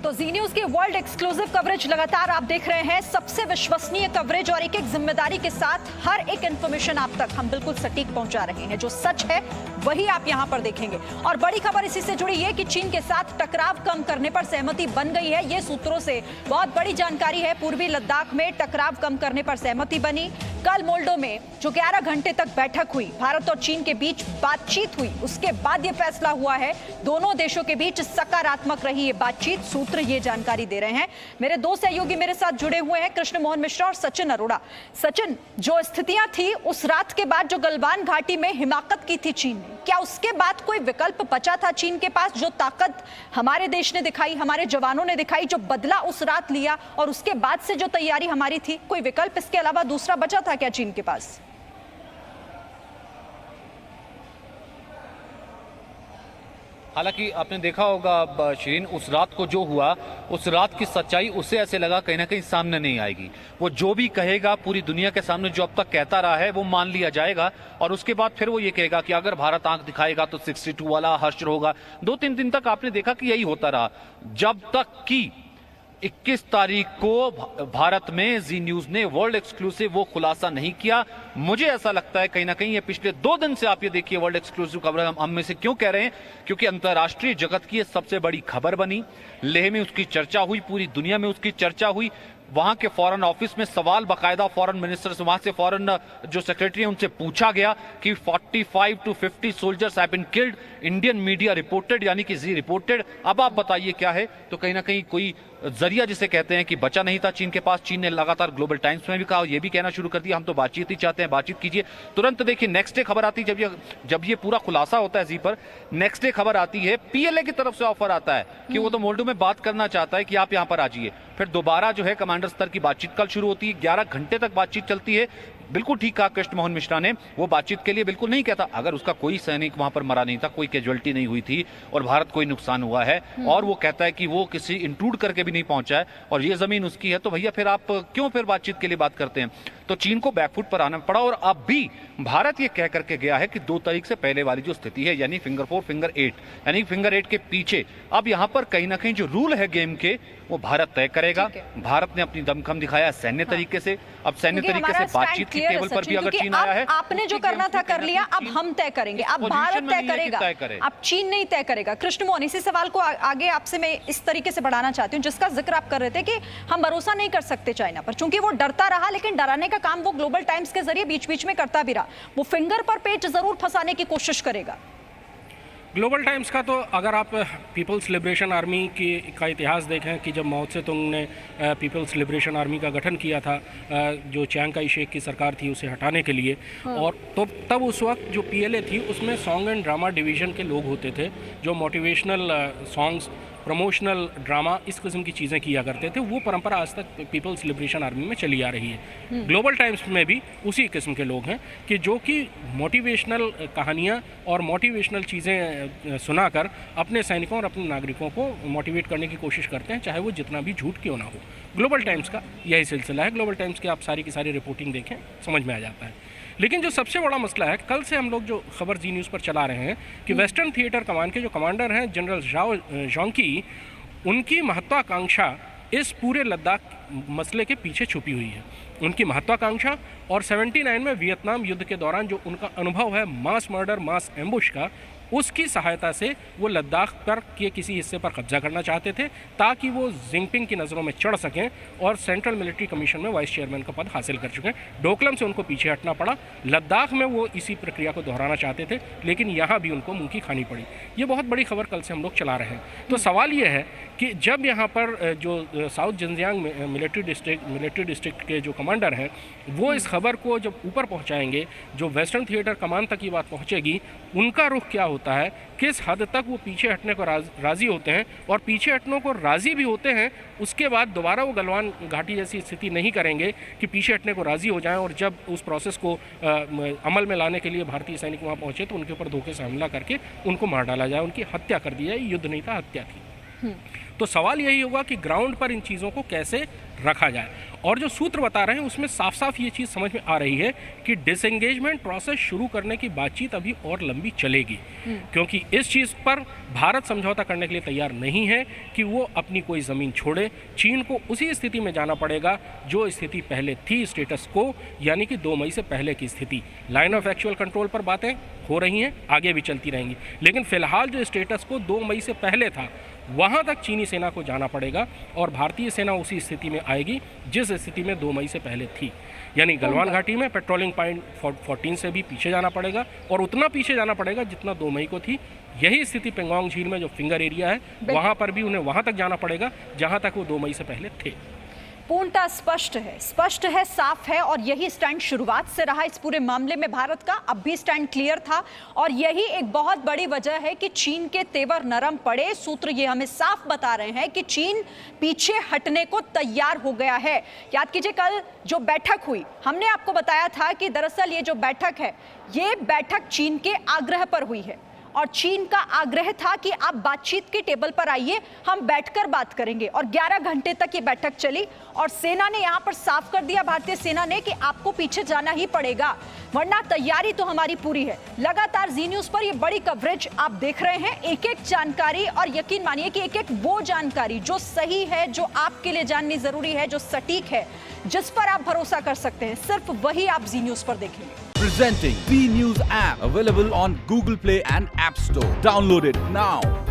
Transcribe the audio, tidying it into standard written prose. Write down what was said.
तो जी न्यूज की world exclusive coverage लगातार आप देख रहे हैं, सबसे विश्वसनीय कवरेज और एक एक जिम्मेदारी के साथ हर एक इंफॉर्मेशन आप तक हम बिल्कुल सटीक पहुंचा रहे हैं। जो सच है वही आप यहां पर देखेंगे। और बड़ी खबर इसी से जुड़ी है कि चीन के साथ टकराव कम करने पर सहमति बन गई है। ये सूत्रों से बहुत बड़ी जानकारी है। पूर्वी लद्दाख में टकराव कम करने पर सहमति बनी। कल मोल्डो में जो 11 घंटे तक बैठक हुई, भारत और चीन के बीच बातचीत हुई, उसके बाद यह फैसला हुआ है। दोनों देशों के बीच सकारात्मक रही ये बातचीत, सूत्र ये जानकारी दे रहे हैं। मेरे दो सहयोगी मेरे साथ जुड़े हुए हैं, कृष्ण मोहन मिश्रा और सचिन अरोड़ा। सचिन, जो स्थितियां थी उस रात के बाद जो गलवान घाटी में हिमाकत की थी चीन ने, क्या उसके बाद कोई विकल्प बचा था चीन के पास? जो ताकत हमारे देश ने दिखाई, हमारे जवानों ने दिखाई, जो बदला उस रात लिया और उसके बाद से जो तैयारी हमारी थी, कोई विकल्प इसके अलावा दूसरा बचा था क्या चीन के पास? हालांकि आपने देखा होगा शिरीन, उस रात को जो हुआ, उस रात की सच्चाई उससे ऐसे लगा कहीं ना कहीं सामने नहीं आएगी। वो जो भी कहेगा पूरी दुनिया के सामने जो अब तक कहता रहा है वो मान लिया जाएगा और उसके बाद फिर वो ये कहेगा कि अगर भारत आंख दिखाएगा तो 62 वाला हश्र होगा। 2-3 दिन तक आपने देखा कि यही होता रहा, जब तक कि 21 तारीख को भारत में जी न्यूज ने वर्ल्ड एक्सक्लूसिव वो खुलासा नहीं किया। मुझे ऐसा लगता है कहीं ना कहीं ये पिछले 2 दिन से आप ये देखिए वर्ल्ड एक्सक्लूसिव खबर हम में से क्यों कह रहे हैं, क्योंकि अंतर्राष्ट्रीय जगत की ये सबसे बड़ी खबर बनी। लेह में उसकी चर्चा हुई, पूरी दुनिया में उसकी चर्चा हुई। वहां के फॉरेन ऑफिस में सवाल बाकायदा फॉरेन मिनिस्टर से, वहां से फॉरेन जो सेक्रेटरी है उनसे पूछा गया कि 45 to 50 soldiers have been killed. Indian media reported, यानी कि जी रिपोर्टेड। अब आप बताइए क्या है? तो कहीं ना कहीं कोई जरिया जिसे कहते हैं कि बचा नहीं था चीन के पास। चीन ने लगातार ग्लोबल टाइम्स में भी कहा, ये भी कहना शुरू कर दिया हम तो बातचीत ही चाहते हैं, बातचीत कीजिए। तुरंत देखिए नेक्स्ट डे खबर आती है, जब ये पूरा खुलासा होता है जी पर, नेक्स्ट डे खबर आती है पीएलए की तरफ से ऑफर आता है कि वो तो मोल्डो में बात करना चाहता है कि आप यहां पर आ जाइए। फिर दोबारा जो है कमांडर स्तर की बातचीत कल शुरू होती है, 11 घंटे तक बातचीत चलती है। बिल्कुल ठीक कहा कृष्ण मोहन मिश्रा ने, वो बातचीत के लिए बिल्कुल नहीं कहता। अगर उसका कोई सैनिक वहां पर मरा नहीं था, कोई कैजुअलिटी नहीं हुई थी और भारत कोई नुकसान हुआ है, और वो कहता है कि वो किसी इंट्रूड करके भी नहीं पहुंचा है और ये जमीन उसकी है, तो भैया फिर आप क्यों फिर बातचीत के लिए बात करते हैं? तो चीन को बैकफुट पर आना पड़ा। और अब भी भारत ये कह करके गया है कि 2 तारीख से पहले वाली जो स्थिति है, यानी फिंगर 4 फिंगर 8, यानी फिंगर 8 के पीछे अब यहां पर कहीं ना कहीं जो रूल है गेम के वो भारत तय करेगा। भारत ने अपनी दमखम दिखाया सैन्य तरीके से। अब सैन्य तरीके से बातचीत की टेबल पर भी अगर चीन आया है, आपने जो करना था कर लिया, अब हम तय करेंगे, अब भारत तय करेगा, अब चीन नहीं तय करेगा। कृष्ण मोहन, इसी सवाल को आगे आपसे मैं इस तरीके से बढ़ाना चाहती हूँ जिसका जिक्र आप कर रहे थे कि हम भरोसा नहीं कर सकते चाइना पर, चूंकि वो डरता रहा, लेकिन डराने का काम वो ग्लोबल टाइम्स के जरिए बीच बीच में करता भी रहा। वो फिंगर पर पेच जरूर फंसाने की कोशिश करेगा। ग्लोबल टाइम्स का तो अगर आप पीपल्स लिबरेशन आर्मी का इतिहास देखें कि जब माओ त्से-तुंग ने पीपल्स लिबरेशन आर्मी का गठन किया था, जो चियांग काई शेक की सरकार थी उसे हटाने के लिए, और तो तब उस वक्त जो पीएलए थी उसमें सॉन्ग एंड ड्रामा डिवीज़न के लोग होते थे जो मोटिवेशनल सॉन्ग्स, प्रमोशनल ड्रामा, इस किस्म की चीज़ें किया करते थे। वो परंपरा आज तक पीपल्स लिबरेशन आर्मी में चली आ रही है। ग्लोबल टाइम्स में भी उसी किस्म के लोग हैं कि जो कि मोटिवेशनल कहानियाँ और मोटिवेशनल चीज़ें सुनाकर अपने सैनिकों और अपने नागरिकों को मोटिवेट करने की कोशिश करते हैं, चाहे वो जितना भी झूठ क्यों ना हो। ग्लोबल टाइम्स का यही सिलसिला है। ग्लोबल टाइम्स की आप सारी की सारी रिपोर्टिंग देखें, समझ में आ जाता है। लेकिन जो सबसे बड़ा मसला है, कल से हम लोग जो खबर जी न्यूज़ पर चला रहे हैं कि वेस्टर्न थिएटर कमान के जो कमांडर हैं जनरल जाओ जोंकी, उनकी महत्वाकांक्षा इस पूरे लद्दाख मसले के पीछे छुपी हुई है। उनकी महत्वाकांक्षा और 79 में वियतनाम युद्ध के दौरान जो उनका अनुभव है मास मर्डर, मास एम्बुश का, उसकी सहायता से वो लद्दाख पर के किसी हिस्से पर कब्जा करना चाहते थे ताकि वो जिनपिंग की नज़रों में चढ़ सकें और सेंट्रल मिलिट्री कमीशन में वाइस चेयरमैन का पद हासिल कर चुके हैं। डोकलम से उनको पीछे हटना पड़ा। लद्दाख में वो इसी प्रक्रिया को दोहराना चाहते थे, लेकिन यहाँ भी उनको मुंह की खानी पड़ी। ये बहुत बड़ी खबर कल से हम लोग चला रहे हैं। तो सवाल ये है कि जब यहाँ पर जो साउथ जिनजियांग मिलिट्री डिस्ट्रिक्ट के जो कमांडर हैं वो इस खबर को जब ऊपर पहुँचाएंगे, जो वेस्टर्न थिएटर कमान तक ये बात पहुँचेगी, उनका रुख क्या होता है, किस हद तक वो पीछे हटने को राज़ी होते हैं, और पीछे हटने को राज़ी भी होते हैं, उसके बाद दोबारा वो गलवान घाटी जैसी स्थिति नहीं करेंगे कि पीछे हटने को राज़ी हो जाएं और जब उस प्रोसेस को अमल में लाने के लिए भारतीय सैनिक वहाँ पहुँचे तो उनके ऊपर धोखे से हमला करके उनको मार डाला जाए, उनकी हत्या कर दी जाए। युद्ध नहीं था, हत्या थी। तो सवाल यही होगा कि ग्राउंड पर इन चीज़ों को कैसे रखा जाए। और जो सूत्र बता रहे हैं उसमें साफ साफ ये चीज़ समझ में आ रही है कि डिसएंगेजमेंट प्रोसेस शुरू करने की बातचीत अभी और लंबी चलेगी, क्योंकि इस चीज़ पर भारत समझौता करने के लिए तैयार नहीं है कि वो अपनी कोई ज़मीन छोड़े। चीन को उसी स्थिति में जाना पड़ेगा जो स्थिति पहले थी, स्टेटस को, यानी कि 2 मई से पहले की स्थिति। लाइन ऑफ एक्चुअल कंट्रोल पर बातें हो रही हैं, आगे भी चलती रहेंगी, लेकिन फिलहाल जो स्टेटस को 2 मई से पहले था वहाँ तक चीनी सेना को जाना पड़ेगा और भारतीय सेना उसी स्थिति में आएगी जिस स्थिति में 2 मई से पहले थी। यानी गलवान घाटी में पेट्रोलिंग पॉइंट 14 से भी पीछे जाना पड़ेगा और उतना पीछे जाना पड़ेगा जितना 2 मई को थी। यही स्थिति पेंगोंग झील में जो फिंगर एरिया है वहाँ पर भी उन्हें वहाँ तक जाना पड़ेगा जहाँ तक वो 2 मई से पहले थे। पूर्णतः स्पष्ट है, साफ है, और यही स्टैंड शुरुआत से रहा इस पूरे मामले में भारत का। अब भी स्टैंड क्लियर था और यही एक बहुत बड़ी वजह है कि चीन के तेवर नरम पड़े। सूत्र ये हमें साफ बता रहे हैं कि चीन पीछे हटने को तैयार हो गया है। याद कीजिए कल जो बैठक हुई, हमने आपको बताया था कि दरअसल ये जो बैठक है, ये बैठक चीन के आग्रह पर हुई है और चीन का आग्रह था कि आप बातचीत के टेबल पर आइए, हम बैठकर बात करेंगे। और 11 घंटे तक ये बैठक चली और सेना ने यहां पर साफ कर दिया, भारतीय सेना ने, कि आपको पीछे जाना ही पड़ेगा, वरना तैयारी तो हमारी पूरी है। लगातार जी न्यूज पर ये बड़ी कवरेज आप देख रहे हैं, एक एक जानकारी, और यकीन मानिए कि एक एक वो जानकारी जो सही है, जो आपके लिए जाननी जरूरी है, जो सटीक है, जिस पर आप भरोसा कर सकते हैं, सिर्फ वही आप जी न्यूज पर देखेंगे। Presenting B News app, available on Google Play and App Store. Download it now.